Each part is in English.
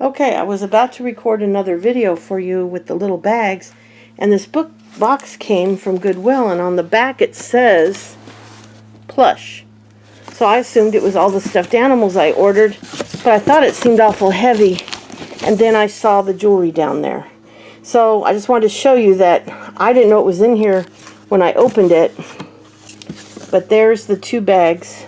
Okay, I was about to record another video for you with the little bags, and this box came from Goodwill, and on the back it says plush. So I assumed it was all the stuffed animals I ordered, but I thought it seemed awful heavy, and then I saw the jewelry down there. So I just wanted to show you that I didn't know it was in here when I opened it, but there's the 2 bags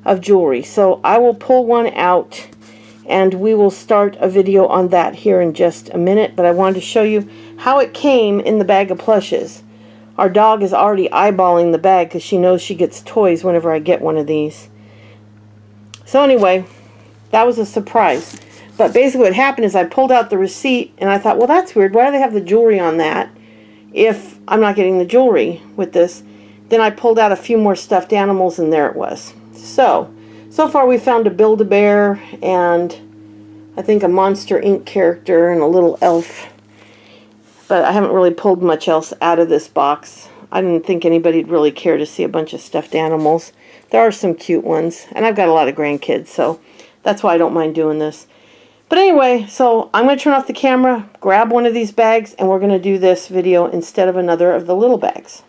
of jewelry. So I will pull one out and we will start a video on that here in just a minute, but I wanted to show you how it came in the bag of plushes. Our dog is already eyeballing the bag because she knows she gets toys whenever I get one of these. So anyway, that was a surprise. But basically what happened is I pulled out the receipt and I thought, well, that's weird. Why do they have the jewelry on that if I'm not getting the jewelry with this? Then I pulled out a few more stuffed animals and there it was. So far we found a Build-A-Bear and I think a Monster Inc. character and a little elf. But I haven't really pulled much else out of this box. I didn't think anybody'd really care to see a bunch of stuffed animals. There are some cute ones, and I've got a lot of grandkids, so that's why I don't mind doing this. But anyway, so I'm going to turn off the camera, grab one of these bags, and we're going to do this video instead of another of the little bags.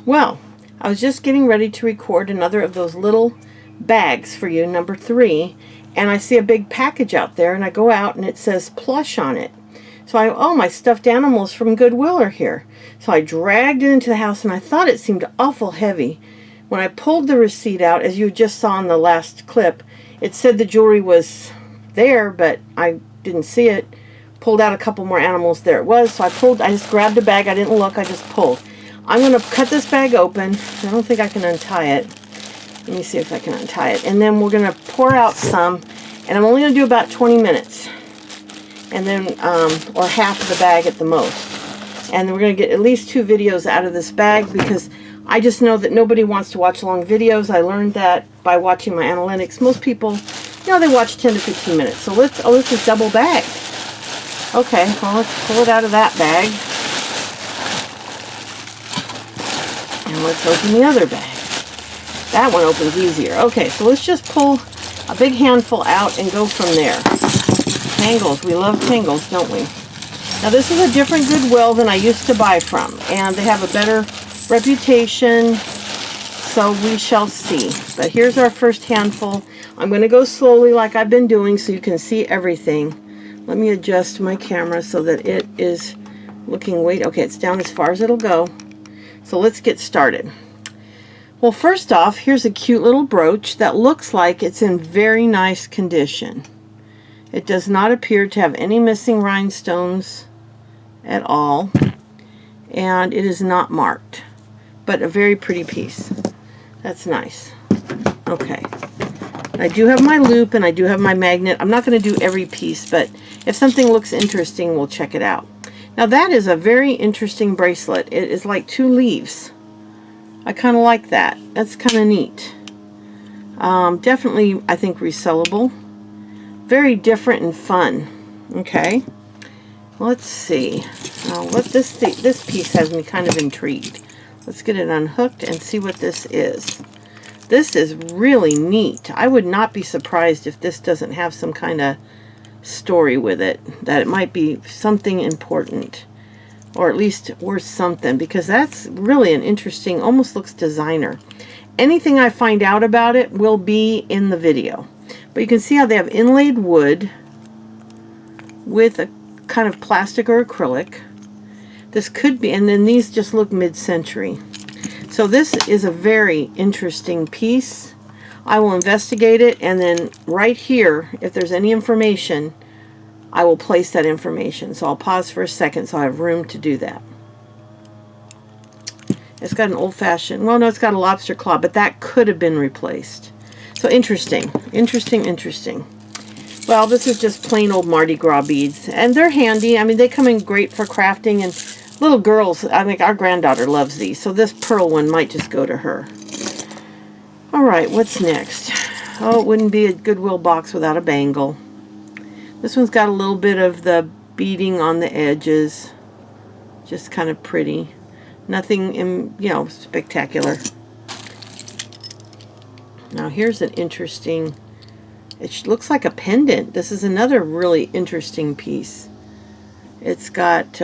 Well, I was just getting ready to record another of those little bags for you, number 3, and I see a big package out there, and I go out and it says plush on it. So oh, my stuffed animals from Goodwill are here. So I dragged it into the house and I thought it seemed awful heavy. When I pulled the receipt out, as you just saw in the last clip, it said the jewelry was there, but I didn't see it. Pulled out a couple more animals, there it was. So I just grabbed a bag, I didn't look, I just pulled. I'm going to cut this bag open. I don't think I can untie it. Let me see if I can untie it. And then we're going to pour out some, and I'm only going to do about 20 minutes. And then, or half of the bag at the most. And then we're going to get at least 2 videos out of this bag because I just know that nobody wants to watch long videos. I learned that by watching my analytics. Most people, you know, they watch 10 to 15 minutes. So this is double bagged. Okay, well, let's pull it out of that bag. And let's open the other bag. That one opens easier. Okay, so let's just pull a big handful out and go from there. Tangles. We love tangles, don't we? Now this is a different Goodwill than I used to buy from, and they have a better reputation, so we shall see. But here's our first handful. I'm going to go slowly like I've been doing so you can see everything. Let me adjust my camera so that it is looking okay, it's down as far as it'll go. So let's get started. Well, first off, here's a cute little brooch that looks like it's in very nice condition. It does not appear to have any missing rhinestones at all, and it is not marked, but a very pretty piece. That's nice. Okay. I do have my loop and I do have my magnet. I'm not going to do every piece, but if something looks interesting, we'll check it out. Now that is a very interesting bracelet. It is like 2 leaves. I kind of like that. That's kind of neat. Definitely, I think, resellable. Very different and fun. Okay, let's see. This piece has me kind of intrigued. Let's get it unhooked and see what this is. This is really neat. I would not be surprised if this doesn't have some kind of story with it, that it might be something important, or at least worth something, because that's really an interesting, almost looks designer. Anything I find out about it will be in the video. But you can see how they have inlaid wood with a kind of plastic or acrylic. This could be, and then these just look mid-century. So this is a very interesting piece. I will investigate it, and then right here, if there's any information, I will place that information. So I'll pause for a second so I have room to do that. It's got an old-fashioned, well, no, it's got a lobster claw, but that could have been replaced. So interesting, interesting, interesting. Well, this is just plain old Mardi Gras beads, and they're handy. I mean, they come in great for crafting, and little girls, I think our granddaughter loves these, so this pearl one might just go to her. All right, what's next? Oh, it wouldn't be a Goodwill box without a bangle. This one's got a little bit of the beading on the edges, just kind of pretty. Nothing, you know, spectacular. Now here's an interesting It looks like a pendant. This is another really interesting piece. It's got,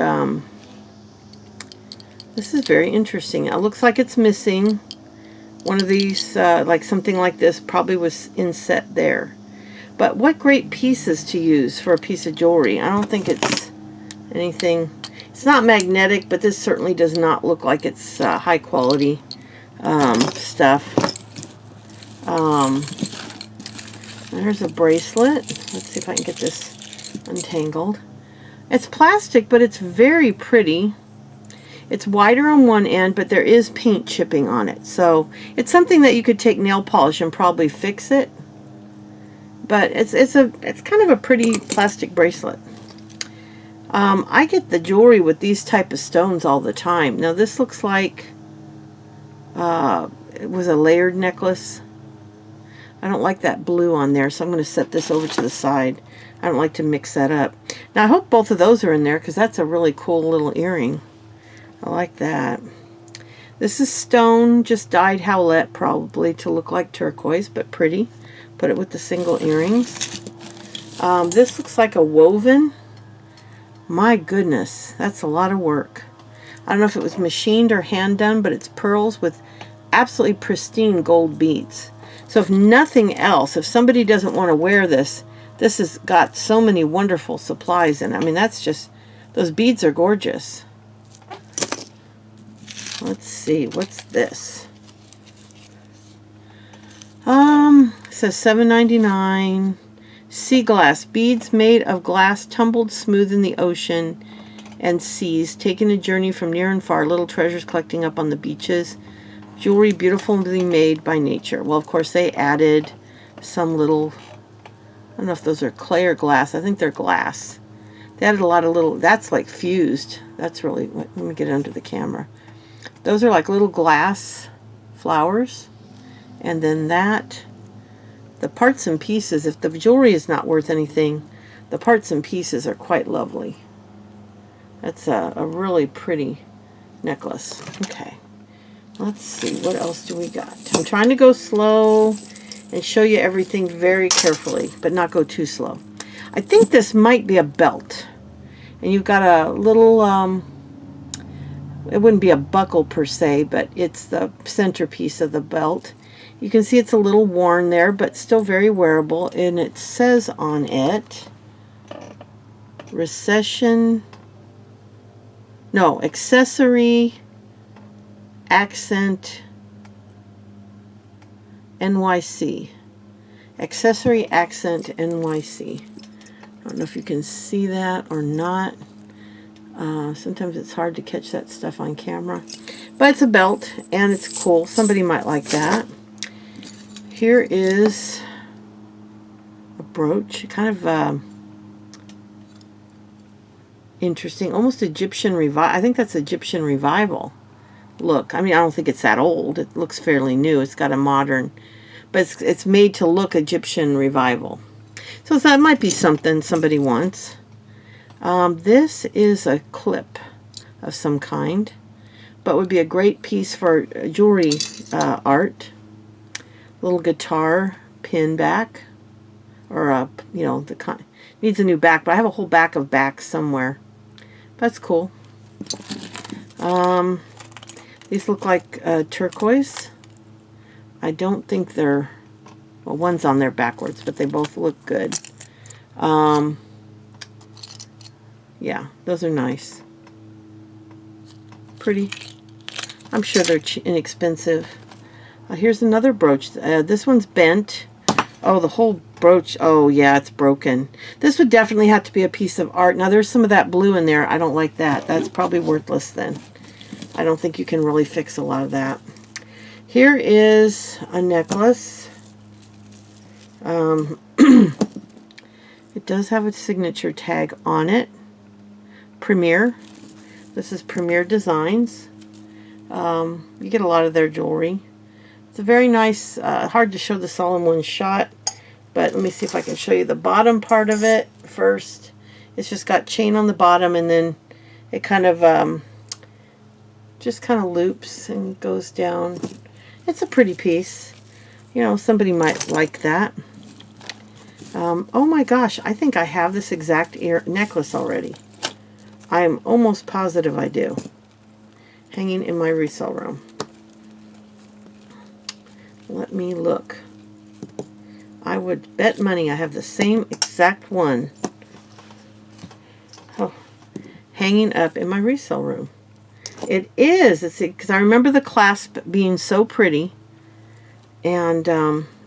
this is very interesting. It looks like it's missing one of these, like something like this probably was inset there. But what great pieces to use for a piece of jewelry. I don't think it's anything. It's not magnetic, but this certainly does not look like it's high quality stuff. There's a bracelet. Let's see if I can get this untangled. It's plastic, but it's very pretty. It's wider on one end, but there is paint chipping on it. So it's something that you could take nail polish and probably fix it. But it's kind of a pretty plastic bracelet. I get the jewelry with these type of stones all the time. Now this looks like it was a layered necklace. I don't like that blue on there, so I'm going to set this over to the side. I don't like to mix that up. Now I hope both of those are in there because that's a really cool little earring. I like that. This is stone, just dyed howlette probably to look like turquoise, but pretty. Put it with the single earrings. This looks like a woven. My goodness, that's a lot of work. I don't know if it was machined or hand done, but it's pearls with absolutely pristine gold beads. So if nothing else, if somebody doesn't want to wear this, this has got so many wonderful supplies in it. I mean, that's just, those beads are gorgeous. Let's see, what's this? It says $7.99. Sea glass. Beads made of glass tumbled smooth in the ocean and seas. Taking a journey from near and far. Little treasures collecting up on the beaches. Jewelry beautifully made by nature. Well, of course, they added some little, I don't know if those are clay or glass. I think they're glass. They added a lot of little, that's like fused. That's really, let me get it under the camera. Those are like little glass flowers. And then that, the parts and pieces, if the jewelry is not worth anything, the parts and pieces are quite lovely. That's a really pretty necklace. Okay, let's see, what else do we got? I'm trying to go slow and show you everything very carefully, but not go too slow. I think this might be a belt. And you've got a little, it wouldn't be a buckle per se, but it's the centerpiece of the belt. You can see it's a little worn there, but still very wearable. And it says on it, accessory, accent, NYC. Accessory, accent, NYC. I don't know if you can see that or not. Sometimes it's hard to catch that stuff on camera. But it's a belt, and it's cool. Somebody might like that. Here is a brooch, kind of interesting, almost Egyptian revival. I think that's Egyptian revival look. I mean, I don't think it's that old. It looks fairly new. It's got a modern, but it's made to look Egyptian revival. So that might be something somebody wants. This is a clip of some kind, but would be a great piece for jewelry art. Little guitar pin back, or you know, needs a new back, but I have a whole back of backs somewhere. That's cool. These look like turquoise. I don't think they're, well, one's on there backwards, but they both look good. Yeah, those are nice. Pretty. I'm sure they're inexpensive. Here's another brooch. This one's bent. Oh, the whole brooch. Oh, yeah, it's broken. This would definitely have to be a piece of art. Now, there's some of that blue in there. I don't like that. That's probably worthless then. I don't think you can really fix a lot of that. Here is a necklace. It does have a signature tag on it. Premier. This is Premier Designs. You get a lot of their jewelry. It's a very nice, hard to show this all in one shot, but let me see if I can show you the bottom part of it first. It's just got chain on the bottom, and then it kind of just kind of loops and goes down. It's a pretty piece. You know, somebody might like that. Oh my gosh, I think I have this exact necklace already. I am almost positive I do. Hanging in my resale room. Let me look. I would bet money I have the same exact one. Oh, hanging up in my resale room. It is. It's because I remember the clasp being so pretty. And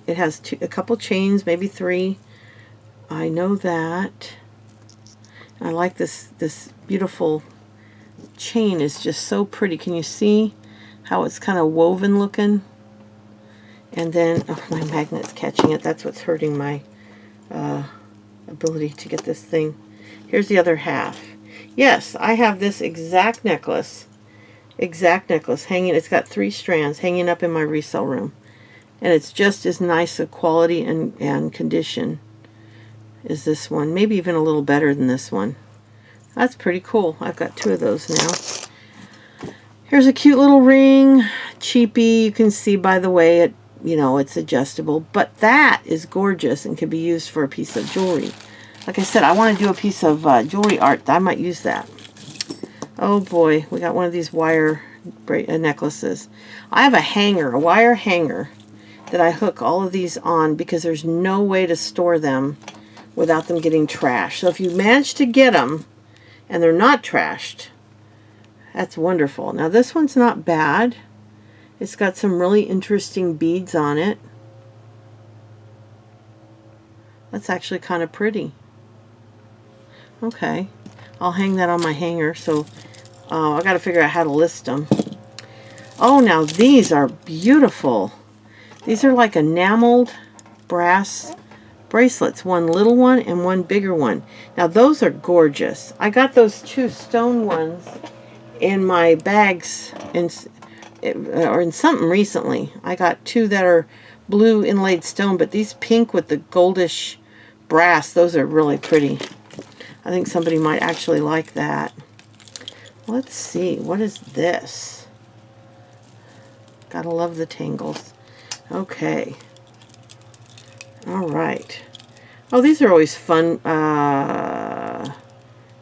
it has a couple chains, maybe 3. I know that. I like this beautiful chain is just so pretty. Can you see how it's kind of woven looking? And then, oh, my magnet's catching it. That's what's hurting my ability to get this thing. Here's the other half. Yes, I have this exact necklace hanging. It's got 3 strands hanging up in my resale room. And it's just as nice a quality and condition as this one. Maybe even a little better than this one. That's pretty cool. I've got 2 of those now. Here's a cute little ring. Cheapy. You can see by the way it, you know, it's adjustable. But that is gorgeous and can be used for a piece of jewelry. Like I said, I want to do a piece of jewelry art. I might use that. Oh boy, we got one of these wire necklaces. I have a hanger, a wire hanger, that I hook all of these on because there's no way to store them without them getting trashed. So if you manage to get them and they're not trashed, that's wonderful. Now this one's not bad. It's got some really interesting beads on it. That's actually kind of pretty. Okay, I'll hang that on my hanger. So I got to figure out how to list them. Oh, now these are beautiful. These are like enameled brass bracelets. One little one and one bigger one. Now those are gorgeous. I got those 2 stone ones in my bags or in something recently. I got 2 that are blue inlaid stone, but these pink with the goldish brass, those are really pretty. I think somebody might actually like that. Let's see, what is this? Gotta love the tangles. Okay. Alright. Oh, these are always fun. Yeah,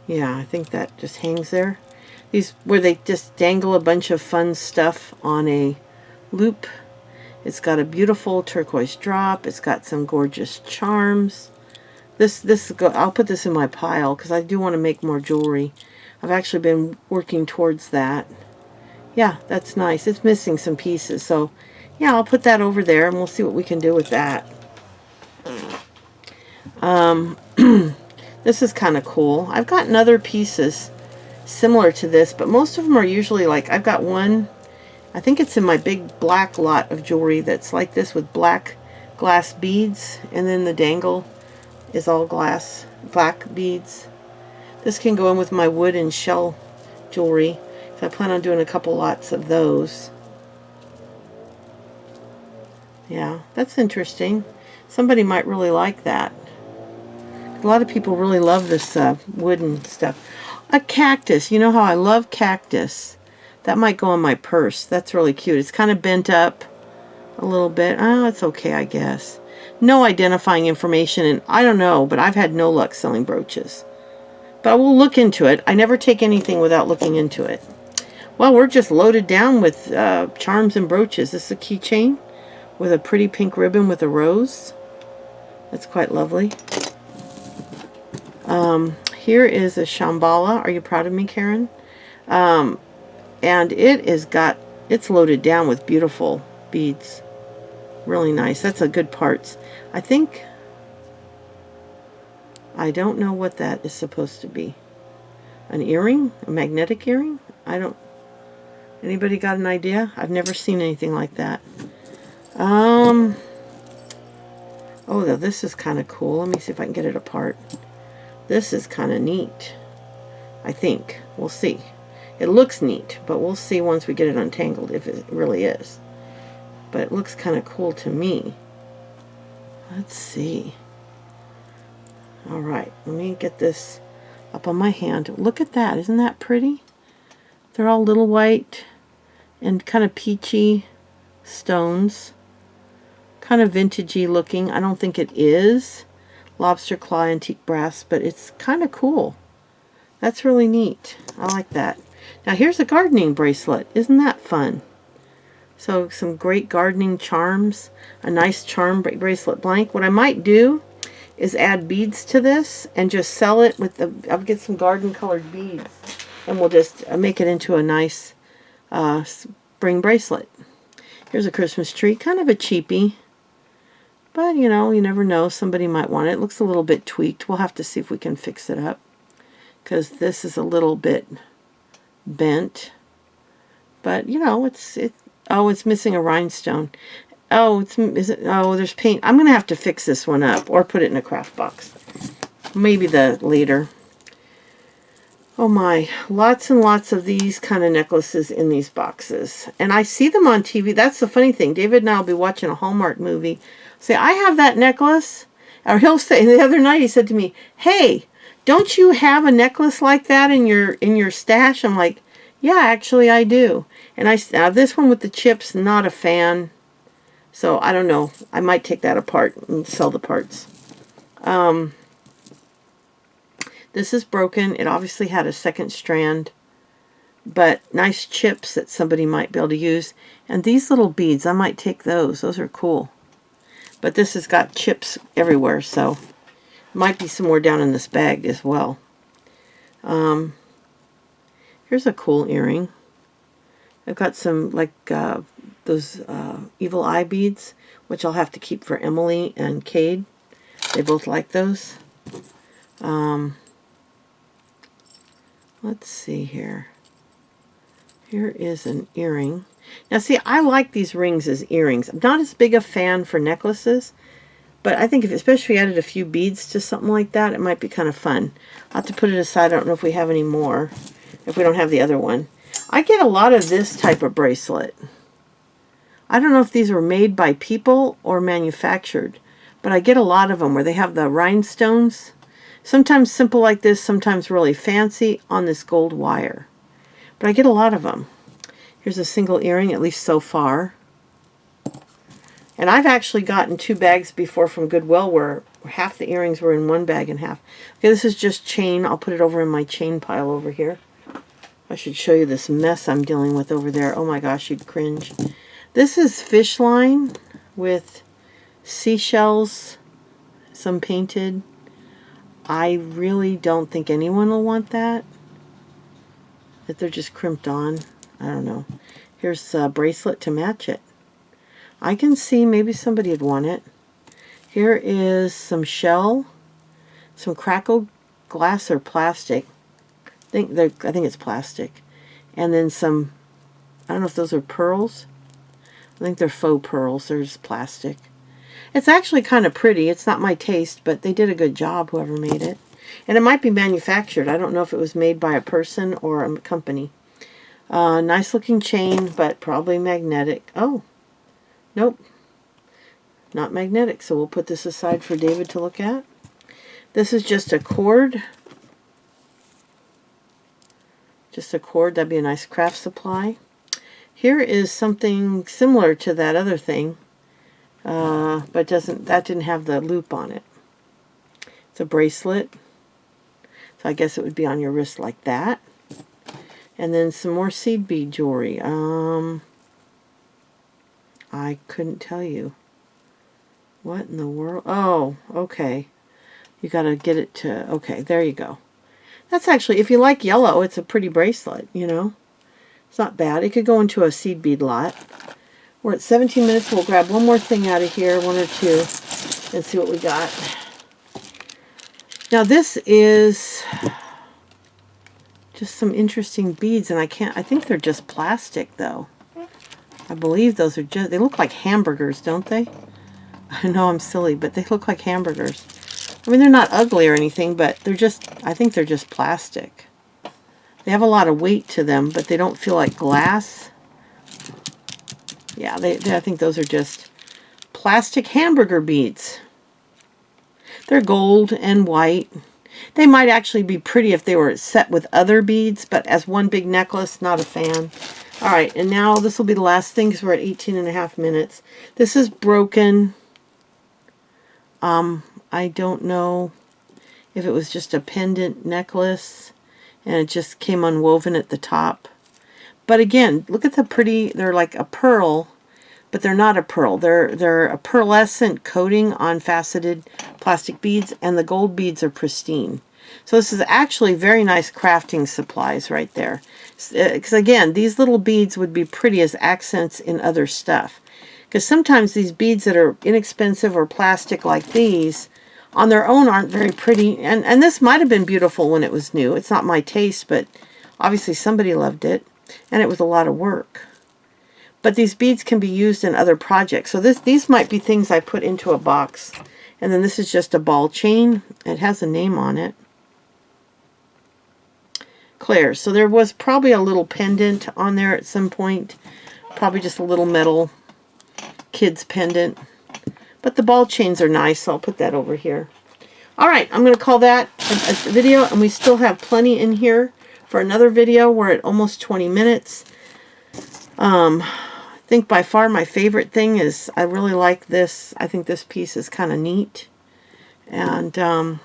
I think that just hangs there. These, where they just dangle a bunch of fun stuff on a loop. It's got a beautiful turquoise drop. It's got some gorgeous charms. I'll put this in my pile because I do want to make more jewelry. I've actually been working towards that. Yeah, that's nice. It's missing some pieces, so yeah, I'll put that over there and we'll see what we can do with that. This is kind of cool. I've gotten other pieces similar to this, but most of them are usually like, I've got one, I think it's in my big black lot of jewelry that's like this with black glass beads, and then the dangle is all glass, black beads. This can go in with my wood and shell jewelry. So I plan on doing a couple lots of those. Yeah, that's interesting. Somebody might really like that. A lot of people really love this wooden stuff. A cactus. You know how I love cactus. That might go in my purse. That's really cute. It's kind of bent up a little bit. Oh, it's okay, I guess. No identifying information, and I don't know, but I've had no luck selling brooches. But I will look into it. I never take anything without looking into it. Well, we're just loaded down with charms and brooches. This is a keychain with a pretty pink ribbon with a rose. That's quite lovely. Here is a Shambhala. Are you proud of me, Karen? And it's loaded down with beautiful beads. Really nice. That's a good parts. I don't know what that is supposed to be. An earring? A magnetic earring? Anybody got an idea? I've never seen anything like that. Oh, this is kind of cool. Let me see if I can get it apart. This is kind of neat. I think. We'll see. It looks neat, but we'll see once we get it untangled if it really is. But it looks kind of cool to me. Let's see. Alright, let me get this up on my hand. Look at that. Isn't that pretty? They're all little white and kind of peachy stones. Kind of vintagey looking. I don't think it is. lobster claw antique brass, but it's kind of cool. That's really neat. I like that. Now here's a gardening bracelet. Isn't that fun? So some great gardening charms. A nice charm bracelet blank. What I might do is add beads to this and just sell it with the, I'll get some garden colored beads and we'll just make it into a nice spring bracelet. Here's a Christmas tree, kind of a cheapie, but you know, you never know, somebody might want it. It looks a little bit tweaked. We'll have to see if we can fix it up because this is a little bit bent, but you know, oh, it's missing a rhinestone. Oh, oh, there's paint. I'm gonna have to fix this one up or put it in a craft box. Maybe later. Oh my, lots and lots of these kind of necklaces in these boxes. And I see them on TV. That's the funny thing. David and I will be watching a Hallmark movie. Say, I have that necklace. Or he'll say, the other night he said to me, hey, don't you have a necklace like that in your stash? I'm like, yeah, actually I do. And now this one with the chips, not a fan. So I don't know. I might take that apart and sell the parts. This is broken. It obviously had a second strand, but nice chips that somebody might be able to use. And these little beads, I might take those. Those are cool. But this has got chips everywhere, so might be some more down in this bag as well. Here's a cool earring. I've got some like those evil eye beads, which I'll have to keep for Emily and Cade. They both like those. Let's see here. Here is an earring. Now see, I like these rings as earrings. I'm not as big a fan for necklaces, but I think especially if we added a few beads to something like that, it might be kind of fun. I'll have to put it aside. I don't know if we have any more, if we don't have the other one. I get a lot of this type of bracelet. I don't know if these were made by people or manufactured, but I get a lot of them where they have the rhinestones. Sometimes simple like this, sometimes really fancy on this gold wire. But I get a lot of them. Here's a single earring, at least so far. And I've actually gotten 2 bags before from Goodwill where half the earrings were in one bag and half. Okay, this is just chain. I'll put it over in my chain pile over here. I should show you this mess I'm dealing with over there. Oh my gosh, you'd cringe. This is fish line with seashells, some painted. I really don't think anyone will want that. That they're just crimped on. I don't know. Here's a bracelet to match it. I can see maybe somebody would want it. Here is some shell, some crackled glass or plastic. I think it's plastic. And then some, I don't know if those are pearls. I think they're faux pearls. They're just plastic. It's actually kind of pretty. It's not my taste, but they did a good job, whoever made it. And it might be manufactured. I don't know if it was made by a person or a company. Nice looking chain, but probably magnetic. Oh, nope. Not magnetic, so we'll put this aside for David to look at. This is just a cord. Just a cord. That'd be a nice craft supply. Here is something similar to that other thing. But that didn't have the loop on it. It's a bracelet. So I guess it would be on your wrist like that. And then some more seed bead jewelry. I couldn't tell you. What in the world? Oh, okay. You gotta get it to, okay, there you go. That's actually, if you like yellow, it's a pretty bracelet, you know. It's not bad. It could go into a seed bead lot. We're at 17 minutes. We'll grab one more thing out of here, 1 or 2, and see what we got. Now this is just some interesting beads, and I think they're just plastic though. I believe those are just, they look like hamburgers, don't they? I know I'm silly, but they look like hamburgers. I mean, they're not ugly or anything, but they're just, I think they're just plastic. They have a lot of weight to them, but they don't feel like glass. Yeah, I think those are just plastic hamburger beads. They're gold and white. They might actually be pretty if they were set with other beads, but as one big necklace, not a fan. All right, and now this will be the last thing because we're at 18 and a half minutes. This is broken. I don't know if it was just a pendant necklace and it just came unwoven at the top. But again, look at the pretty, they're like a pearl, but they're not a pearl. They're a pearlescent coating on faceted plastic beads, and the gold beads are pristine. So this is actually very nice crafting supplies right there. Because again, these little beads would be pretty as accents in other stuff. Because sometimes these beads that are inexpensive or plastic like these, on their own aren't very pretty. And this might have been beautiful when it was new. It's not my taste, but obviously somebody loved it. And it was a lot of work. But these beads can be used in other projects. So these might be things I put into a box. And then this is just a ball chain. It has a name on it. Claire. So there was probably a little pendant on there at some point. Probably just a little metal kid's pendant. But the ball chains are nice, so I'll put that over here. Alright, I'm going to call that a video, and we still have plenty in here for another video. We're at almost 20 minutes. I think by far my favorite thing is, I really like this. I think this piece is kind of neat. And, I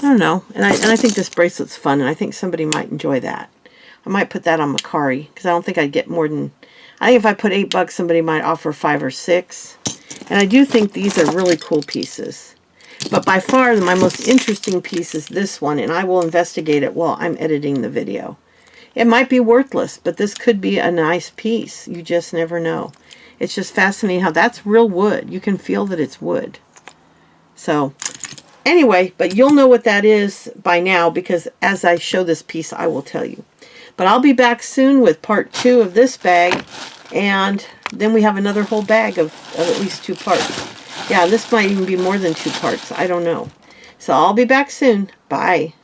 don't know. And I think this bracelet's fun, and I think somebody might enjoy that. I might put that on Macari, because I don't think I'd get more than... I think if I put $8, somebody might offer 5 or 6. And I do think these are really cool pieces. But by far, my most interesting piece is this one, and I will investigate it while I'm editing the video. It might be worthless, but this could be a nice piece. You just never know. It's just fascinating how that's real wood. You can feel that it's wood. So, anyway, but you'll know what that is by now, because as I show this piece, I will tell you. But I'll be back soon with part 2 of this bag, and then we have another whole bag of at least 2 parts. Yeah, this might even be more than 2 parts. I don't know. So I'll be back soon. Bye.